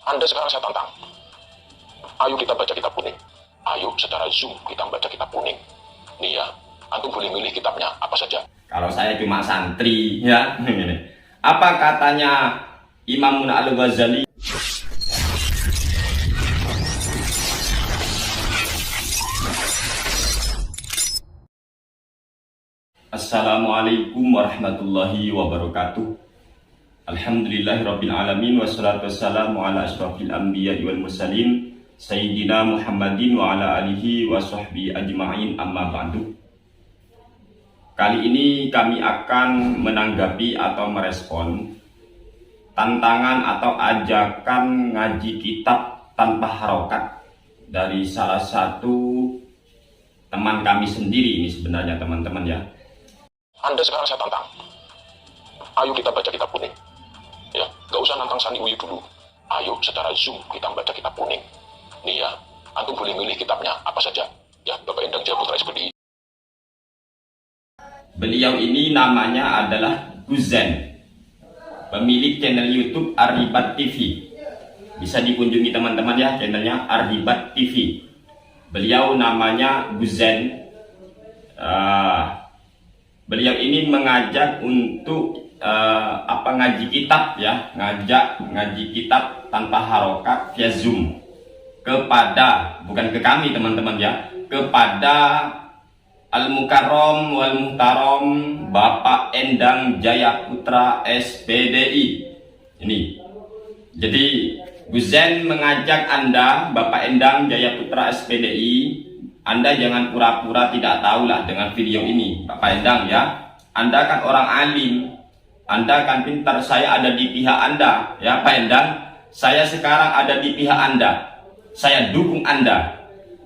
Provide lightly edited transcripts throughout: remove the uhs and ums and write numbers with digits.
Anda sekarang saya tantang. Ayo kita baca kitab kuning. Ayo secara Zoom kita baca kitab kuning. Nih ya, antum boleh milih kitabnya apa saja. Kalau saya cuma santri, ya. Apa katanya Imam Al-Ghazali? Assalamualaikum warahmatullahi wabarakatuh. Alhamdulillahirabbil alamin wassalatu wassalamu ala asyrafil anbiya'i wal mursalin sayyidina Muhammadin wa ala alihi wa sahbihi ajma'in, amma ba'du. Kali ini kami akan menanggapi atau merespon tantangan atau ajakan ngaji kitab tanpa harokat dari salah satu teman kami sendiri ini sebenarnya, teman-teman ya. Anda sekarang saya tantang. Ayo kita baca kitab kuning. Ya, gak usah nantang Sani Uyu dulu. Ayo secara Zoom kita baca kitab kuning. Nih ya, antum boleh milih kitabnya apa saja. Ya, Bapak Endang Jaya Putra SPD. Beliau ini namanya adalah Guzen, pemilik channel YouTube Arribat TV. Bisa dikunjungi teman-teman ya, channelnya Arribat TV. Beliau namanya Guzen. Beliau ini mengajak untuk ngaji kitab ya, ngaji kitab tanpa harokat via Zoom kepada, bukan ke kami teman-teman ya, kepada Al-Mukarram wal Muhtaram Bapak Endang Jaya Putra SPDI. Ini. Jadi Guzen mengajak Anda, Bapak Endang Jaya Putra SPDI, Anda jangan pura-pura tidak tahu lah dengan video ini, Bapak Endang ya. Anda kan orang alim, Anda kan pintar, saya ada di pihak Anda ya Pak Endang. Saya sekarang ada di pihak Anda. Saya dukung Anda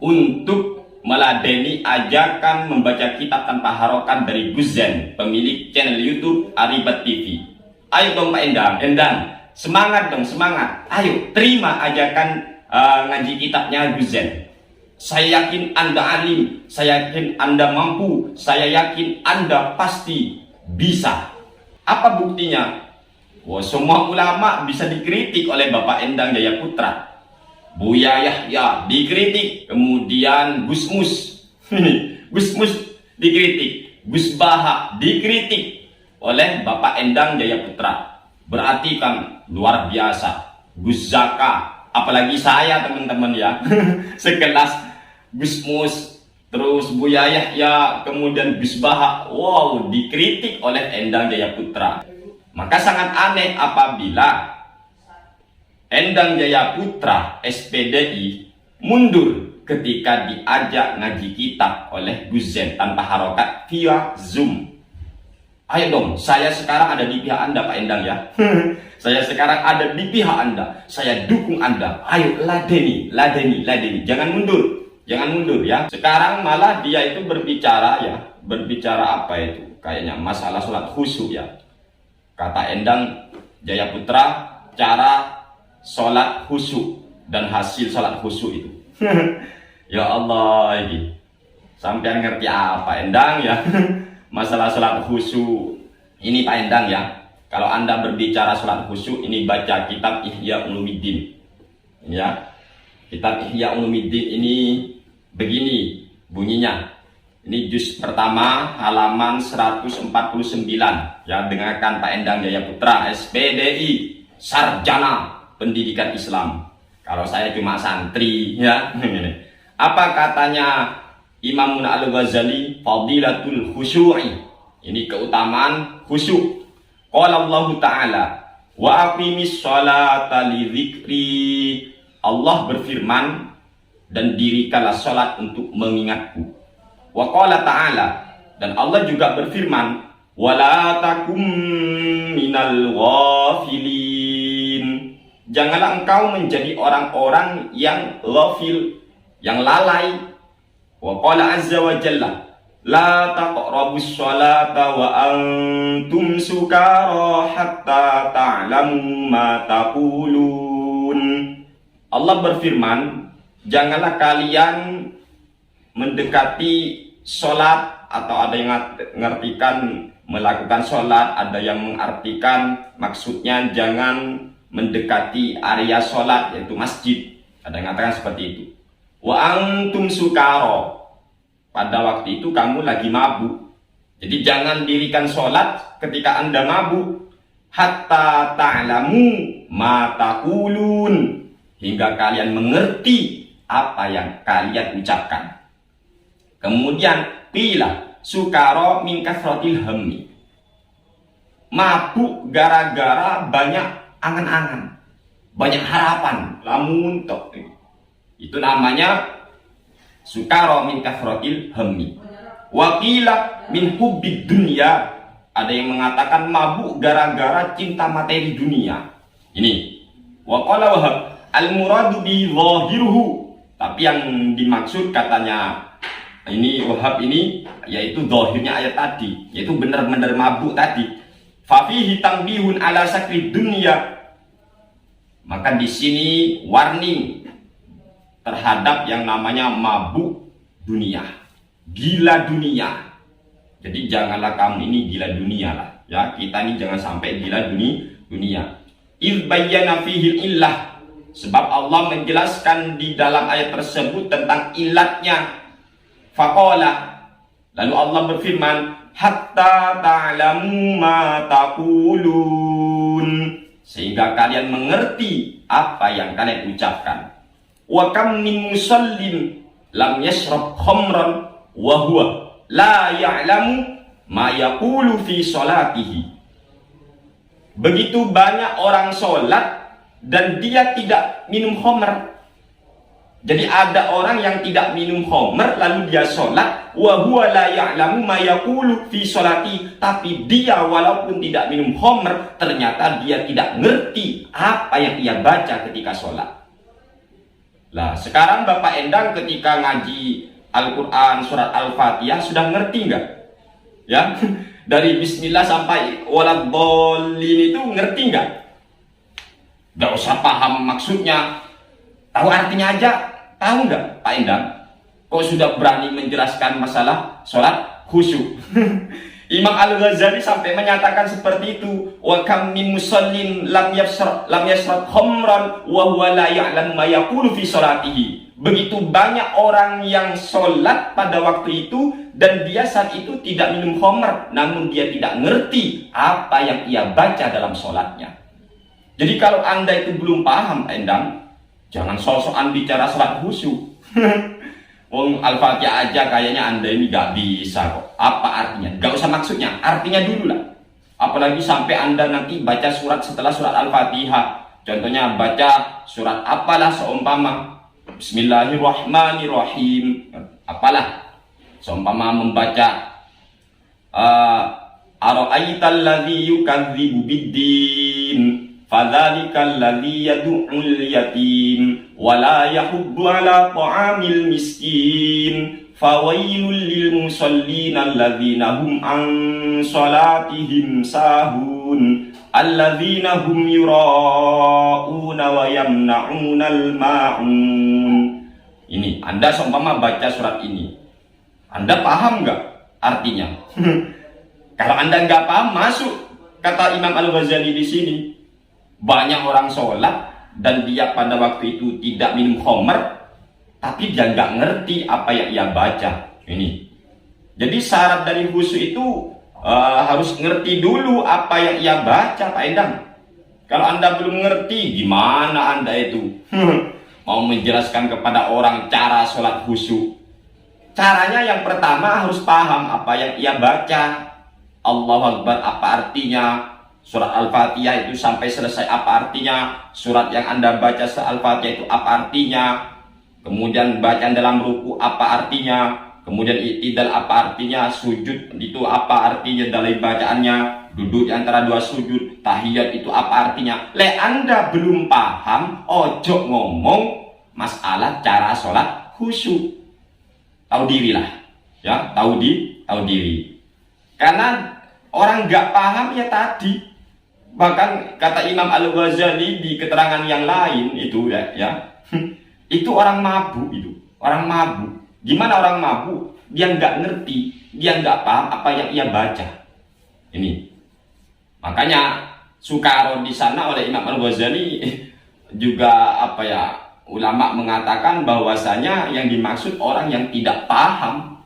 untuk meladeni ajakan membaca kitab tanpa harokat dari Guzen, pemilik channel YouTube Arribat TV. Ayo dong Pak Endang, semangat dong, semangat. Ayo terima ajakan ngaji kitabnya Guzen. Saya yakin Anda alim, saya yakin Anda mampu, saya yakin Anda pasti bisa. Apa buktinya? Wah, semua ulama bisa dikritik oleh Bapak Endang Jaya Putra. Buya Yahya dikritik, kemudian Gus Mus, Gus Mus dikritik, Gus Baha dikritik oleh Bapak Endang Jaya Putra. Berarti kan luar biasa. Gus Zaka, apalagi saya teman-teman ya, sekelas Gus Mus, terus Buya Yahya, kemudian Gus Baha, wow, dikritik oleh Endang Jaya Putra. Maka sangat aneh apabila Endang Jaya Putra SPDI mundur ketika diajak ngaji kitab oleh Guzen tanpa harokat via Zoom. Ayo dong, saya sekarang ada di pihak Anda Pak Endang ya. Saya sekarang ada di pihak Anda. Saya dukung Anda. Ayo ladeni. Jangan mundur ya. Sekarang malah dia itu berbicara apa itu? Kayaknya masalah sholat khusyuk ya. Kata Endang Jaya Putra, cara sholat khusyuk dan hasil sholat khusyuk itu. Ya Allah, ini sampai ngerti apa Endang ya? Masalah sholat khusyuk ini Pak Endang ya. Kalau Anda berbicara sholat khusyuk, ini baca kitab Ihya Ulumuddin ya. Kitab Ihya Ulumuddin ini begini bunyinya. Ini juz pertama halaman 149 ya. Dengarkan Pak Endang Jaya Putra SPDI, sarjana pendidikan Islam. Kalau saya cuma santri ya. Apa katanya Imam Al-Ghazali? Fadilatul khusyu'i. Ini keutamaan khusyuk. Qala Allah Ta'ala wa aqimis sholata li dzikri. Allah berfirman, dan dirikanlah sholat untuk mengingatku. Wa qala ta'ala, dan Allah juga berfirman, wala takum minal ghafilin. Janganlah engkau menjadi orang-orang yang ghafil, yang lalai. Wa qala azza wa jalla, la taqrabus sholata wa antum sukara hatta ta'lamu ma taqulun. Allah berfirman, janganlah kalian mendekati sholat, atau ada yang mengartikan melakukan sholat, ada yang mengartikan maksudnya jangan mendekati area sholat yaitu masjid. Ada yang mengatakan seperti itu. Wa antum sukaro, pada waktu itu kamu lagi mabuk. Jadi jangan dirikan sholat ketika Anda mabuk. Hatta ta'lamu ma taqulun, hingga kalian mengerti apa yang kalian ucapkan. Kemudian qila sukaro min kasratil hammi, mabuk gara-gara banyak angan-angan, banyak harapan, lamun tok. Itu namanya sukaro min kasratil hammi. Wa qila min hubbid dunya, ada yang mengatakan mabuk gara-gara cinta materi dunia. Ini wa qala Wahab al muradu bi zahiruhu, tapi yang dimaksud katanya ini Wahab ini yaitu zahirnya ayat tadi, yaitu benar-benar mabuk tadi. Fafihi tanbihun ala sakri dunia, maka di sini warning terhadap yang namanya mabuk dunia, gila dunia. Jadi janganlah kamu ini gila dunia lah, ya. Kita ini jangan sampai gila dunia. Iz bayyana fihi illah, sebab Allah menjelaskan di dalam ayat tersebut tentang ilatnya. Faqala, lalu Allah berfirman, hatta ta'lamu ma taqulun, sehingga kalian mengerti apa yang kalian ucapkan. Wa kam min musallin lam yashrab khamran wa huwa la ya'lamu ma yaqulu fi sholatihi. Begitu banyak orang sholat dan dia tidak minum khamr. Jadi ada orang yang tidak minum khamr lalu dia sholat, wa huwa la ya'lamu ma yaqulu fi sholati, tapi dia walaupun tidak minum khamr ternyata dia tidak ngerti apa yang ia baca ketika sholat. Lah sekarang Bapak Endang ketika ngaji Al-Quran surat Al-Fatihah sudah ngerti nggak? Ya, dari Bismillah sampai waladhdallin itu ngerti nggak? Nggak usah paham maksudnya, tahu artinya aja, tahu nggak Pak Endang? Kok sudah berani menjelaskan masalah sholat khusyuk? Imam Al-Ghazali sampai menyatakan seperti itu. Wa kam min musallin lam yashrab khamran wa huwa la ya'lamu ma yaqulu fi sholatihi. Begitu banyak orang yang sholat pada waktu itu dan dia saat itu tidak minum khamr, namun dia tidak ngerti apa yang ia baca dalam sholatnya. Jadi kalau Anda itu belum paham, Endang, jangan sok-sokan bicara sholat khusyuk. Wong Al-Fatihah aja kayaknya Anda ini gak bisa kok. Apa artinya? Gak usah maksudnya, artinya dulu lah. Apalagi sampai Anda nanti baca surat setelah surat Al-Fatihah. Contohnya baca surat apalah seumpama Bismillahirrahmanirrahim, apalah seumpama membaca ara'aital ladzi yukadzibu biddin fadzalikal ladzi yad'ul yatim wa la yahuddu ala ta'amil miskin fawailul lil musallin alladzina hum an salatihim sahun alladzina hum yura'una wa yamna'unal ma'un. Ini Anda seumpama baca surat ini, Anda paham nggak artinya? Kalau Anda nggak paham, masuk kata Imam Al-Ghazali di sini. Banyak orang sholat dan dia pada waktu itu tidak minum khamr, tapi dia nggak ngerti apa yang ia baca. Ini. Jadi syarat dari khusyuk itu harus ngerti dulu apa yang ia baca, Pak Endang. Kalau Anda belum ngerti, gimana Anda itu mau menjelaskan kepada orang cara sholat khusyuk? Caranya yang pertama harus paham apa yang ia baca. Allahu Akbar apa artinya? Surat Al-Fatihah itu sampai selesai apa artinya? Surat yang Anda baca setelah Al-Fatihah itu apa artinya? Kemudian bacaan dalam ruku apa artinya? Kemudian i'tidal apa artinya? Sujud itu apa artinya dalam bacaannya? Duduk di antara dua sujud, tahiyat itu apa artinya? Le Anda belum paham, ojo ngomong masalah cara sholat khusyuk. Tahu dirilah, ya, tahu diri. Karena orang nggak paham ya tadi. Bahkan kata Imam Al-Ghazali di keterangan yang lain itu ya, itu orang mabuk itu, orang mabuk. Gimana orang mabuk? Dia nggak ngerti, dia nggak paham apa yang ia baca. Ini, makanya sukaro di sana oleh Imam Al-Ghazali juga ulama mengatakan bahwasanya yang dimaksud orang yang tidak paham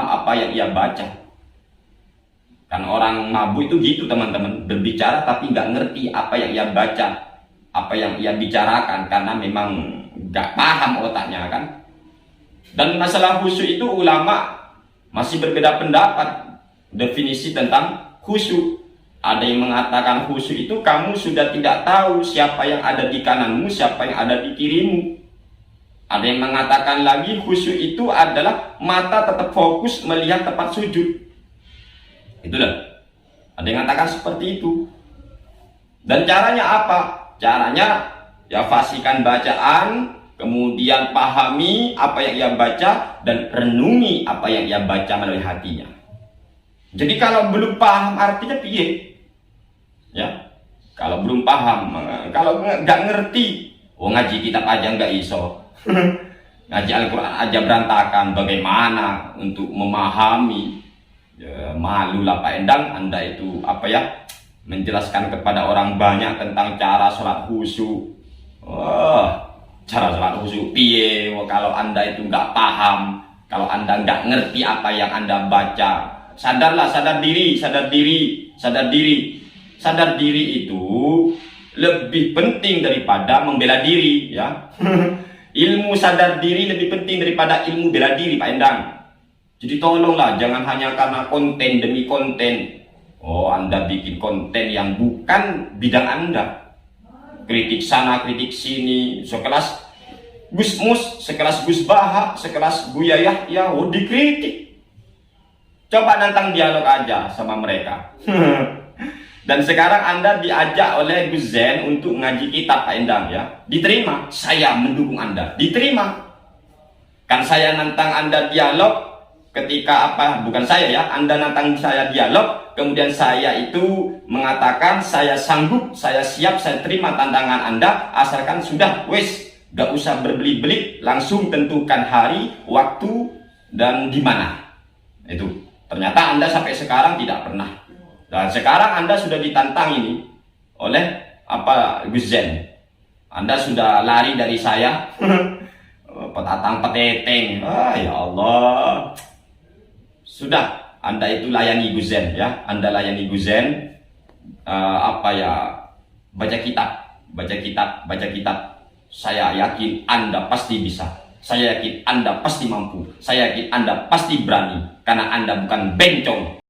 apa yang ia baca. Kan orang mabuk itu gitu teman-teman, berbicara tapi nggak ngerti apa yang ia baca, apa yang ia bicarakan, karena memang nggak paham otaknya kan. Dan masalah khusyuk itu ulama masih berbeda pendapat definisi tentang khusyuk. Ada yang mengatakan khusyuk itu kamu sudah tidak tahu siapa yang ada di kananmu, siapa yang ada di kirimu. Ada yang mengatakan lagi khusyuk itu adalah mata tetap fokus melihat tempat sujud. Itulah. Ada yang mengatakan seperti itu. Dan caranya apa? Caranya ya fasihkan bacaan, kemudian pahami apa yang ia baca, dan renungi apa yang ia baca melalui hatinya. Jadi kalau belum paham artinya piye? Ya, kalau belum paham, kalau nggak ngerti, ngaji kitab aja nggak iso. Ngaji Al-Quran aja berantakan, bagaimana untuk memahami? Ya, malulah Pak Endang, Anda itu menjelaskan kepada orang banyak tentang cara sholat khusyuk. Cara sholat khusyuk piye? Kalau Anda itu nggak paham, kalau Anda nggak ngerti apa yang Anda baca, sadarlah, sadar diri. Sadar diri itu lebih penting daripada membela diri, ya. Ilmu sadar diri lebih penting daripada ilmu bela diri, Pak Endang. Jadi tolonglah, jangan hanya karena konten demi konten. Anda bikin konten yang bukan bidang Anda. Kritik sana, kritik sini. Sekelas Gus Mus, sekelas Gus Baha, sekelas Buya Yahya, dikritik. Coba nantang dialog aja sama mereka. Dan sekarang Anda diajak oleh Gus Zen untuk ngaji kitab, Pak Endang, ya. Diterima, saya mendukung Anda. Diterima. Kan saya nantang Anda dialog ketika bukan saya ya, Anda nantang saya dialog, kemudian saya itu mengatakan saya sanggup, saya siap, saya terima tantangan Anda, asalkan sudah, gak usah berbeli-beli, langsung tentukan hari, waktu, dan di mana. Itu. Ternyata Anda sampai sekarang tidak pernah. Dan sekarang Anda sudah ditantang ini oleh Gus Zen. Anda sudah lari dari saya. Petatang peteteng. Ya Allah. Sudah, Anda itu layani Gus Zen, ya. Anda layani Gus Zen. Baca kitab. Saya yakin Anda pasti bisa. Saya yakin Anda pasti mampu. Saya yakin Anda pasti berani. Karena Anda bukan bencong.